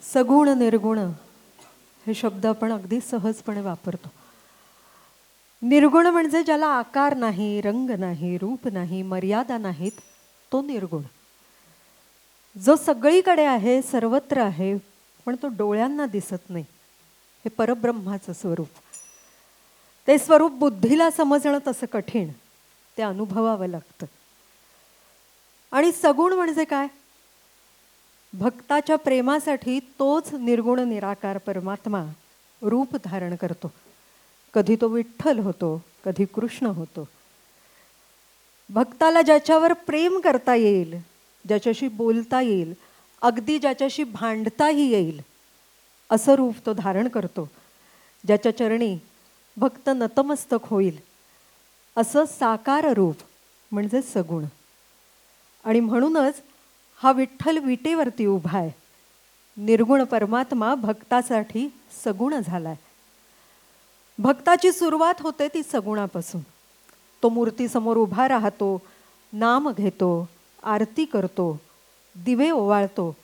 सगुण निर्गुण हे शब्द आपण अगदी सहजपणे वापरतो. निर्गुण म्हणजे ज्याला आकार नाही, रंग नाही, रूप नाही, मर्यादा नाहीत, तो निर्गुण. जो सगळीकडे आहे, सर्वत्र आहे, पण तो डोळ्यांना दिसत नाही, हे परब्रह्माचं स्वरूप. ते स्वरूप बुद्धीला समजणं तसं कठीण, ते अनुभवावं लागतं. आणि सगुण म्हणजे काय? भक्ताच्या प्रेमासाठी तोच निर्गुण निराकार परमात्मा रूप धारण करतो. कधी तो विठ्ठल होतो, कधी कृष्ण होतो. भक्ताला ज्याच्यावर प्रेम करता येईल, ज्याच्याशी बोलता येईल, अगदी ज्याच्याशी भांडताही येईल, असं रूप तो धारण करतो. ज्याच्या चरणी भक्त नतमस्तक होईल, असं साकार रूप म्हणजे सगुण. आणि म्हणूनच हा विठ्ठल विटेवरती उभा आहे. निर्गुण परमात्मा भक्तासाठी सगुण झालाय. भक्ताची सुरुवात होते ती सगुणापासून. तो मूर्तीसमोर उभा राहतो, नाम घेतो, आरती करतो, दिवे ओवाळतो.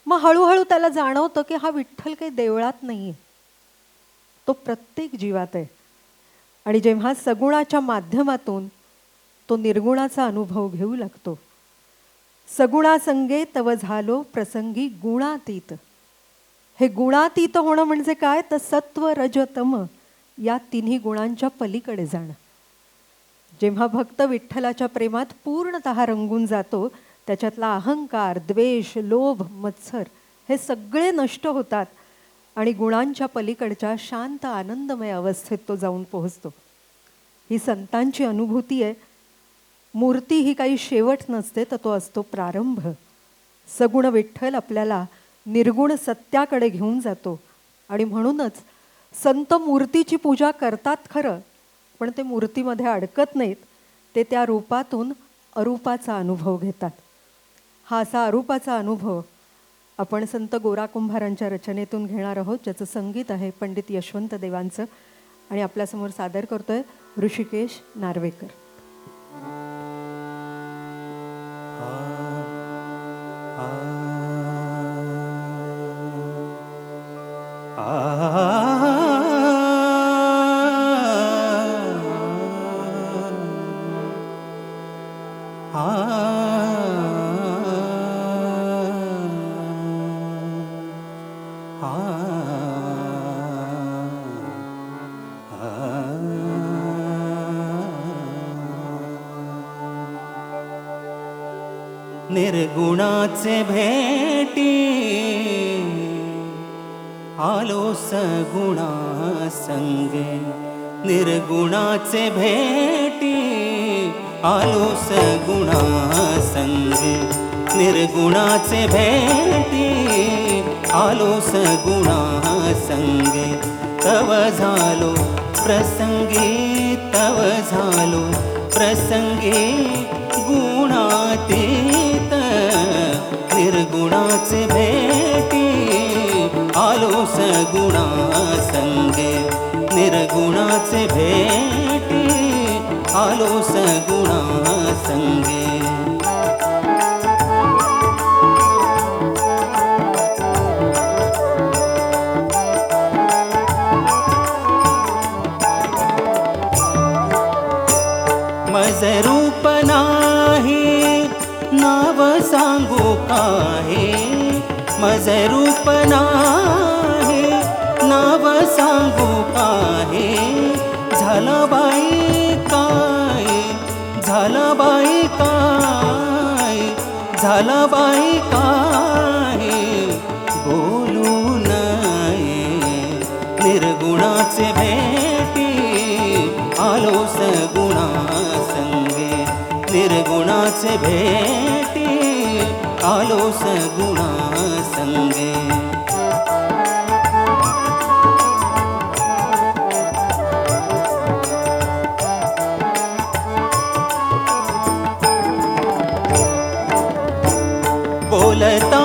मग हळूहळू त्याला जाणवतं की हा विठ्ठल काही देवळात नाहीये, तो प्रत्येक जीवात आहे. आणि जेव्हा सगुणाच्या माध्यमातून तो निर्गुणाचा अनुभव घेऊ लागतो, सगुणा संगे तव झालो प्रसंगी गुणातीत. हे गुणातीत होणं म्हणजे काय? तर सत्व रज तम या तिन्ही गुणांच्या पलीकडे जाणं. जेव्हा भक्त विठ्ठलाच्या प्रेमात पूर्णतः रंगून जातो, त्याच्यातला अहंकार, द्वेष, लोभ, मत्सर हे सगळे नष्ट होतात आणि गुणांच्या पलीकडच्या शांत आनंदमय अवस्थेत तो जाऊन पोहोचतो. ही संतांची अनुभूती आहे. मूर्ती ही काही शेवट नसते, तर तो असतो प्रारंभ. सगुण विठ्ठल आपल्याला निर्गुण सत्याकडे घेऊन जातो. आणि म्हणूनच संत मूर्तीची पूजा करतात खरं, पण ते मूर्तीमध्ये अडकत नाहीत. ते त्या रूपातून अरूपाचा अनुभव घेतात. हा असा अरूपाचा अनुभव आपण संत गोरा कुंभारांच्या रचनेतून घेणार आहोत, ज्याचं संगीत आहे पंडित यशवंत देवांचं. आणि आपल्यासमोर सादर करतोय ऋषिकेश नार्वेकर. निर्गुणाचे भेटी आलो सगुणा संगे. निर्गुणाचे भेटी आलो सगुणा संगे. निर्गुणाचे भेटी आलो सगुणा संगे. तव झालो प्रसंगी, तव झालो प्रसंगी गुणातीत. निर्गुणाचे भेटी आलो सगुणा संगे. निर्गुणाचे भेटी आलो सगुणा संगे. मज रूप नाही नाव सांगू काहे. मज रूप नाही नाव सांगू काहे. झाला बाई काय, झाला बाई काय, झाला बाई काय बोलू नये. निर्गुणाचे भेटी आलो सगुणा संगे. निर्गुणाचे भेटी आलो सगुणा संगे. बोलता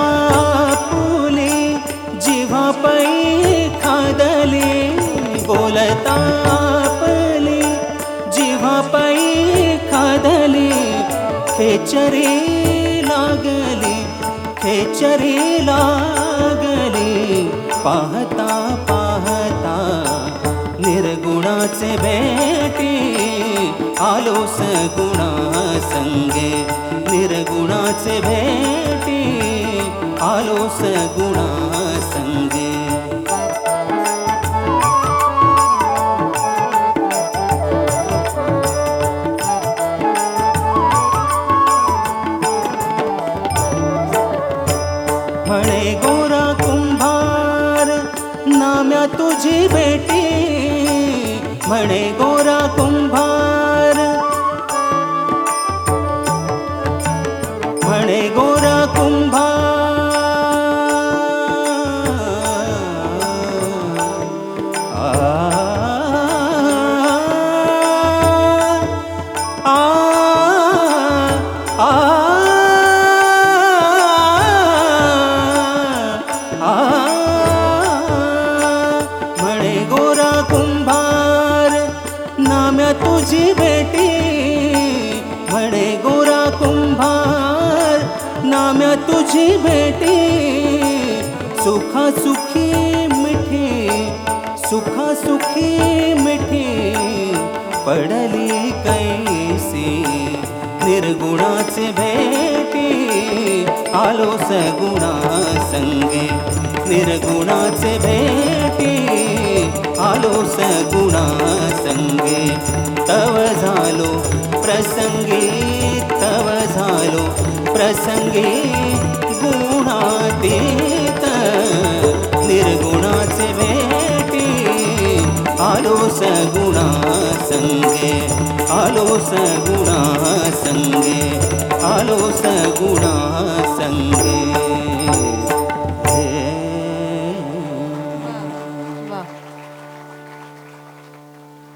फुले जिव्हा पै खादली. बोलता फुले जिव्हा पै खादली. खेचरी लागली, खेचरी लागली. पाहता पाहता निर्गुणाचे भेटी आलो सगुणा संगे निर्गुणाचे भेटी आलो सगुणा संगे म्हणे गोरा कुंभार नाम्या तुझी भेटी म्हणे गोरा कुंभार म्हणे गोरा कुंभार म्हणे गोरा कुंभार नाम्या तुझी भेटी म्हणे गोरा कुंभार नाम्या तुझी भेटी सुखा सुखी मिठी सुखा सुखी मिठी पडली कैसी निर्गुणाचे भेटी आलो सगुणा संगे निर्गुणाचे भेटी आलो सगुणा संगे तव झालो प्रसंगी तव झालो प्रसंगी गुणातीत निर्गुणाचे भेटी आलो सगुणा संगे आलो सगुणा संगे आलो सगुणा संगे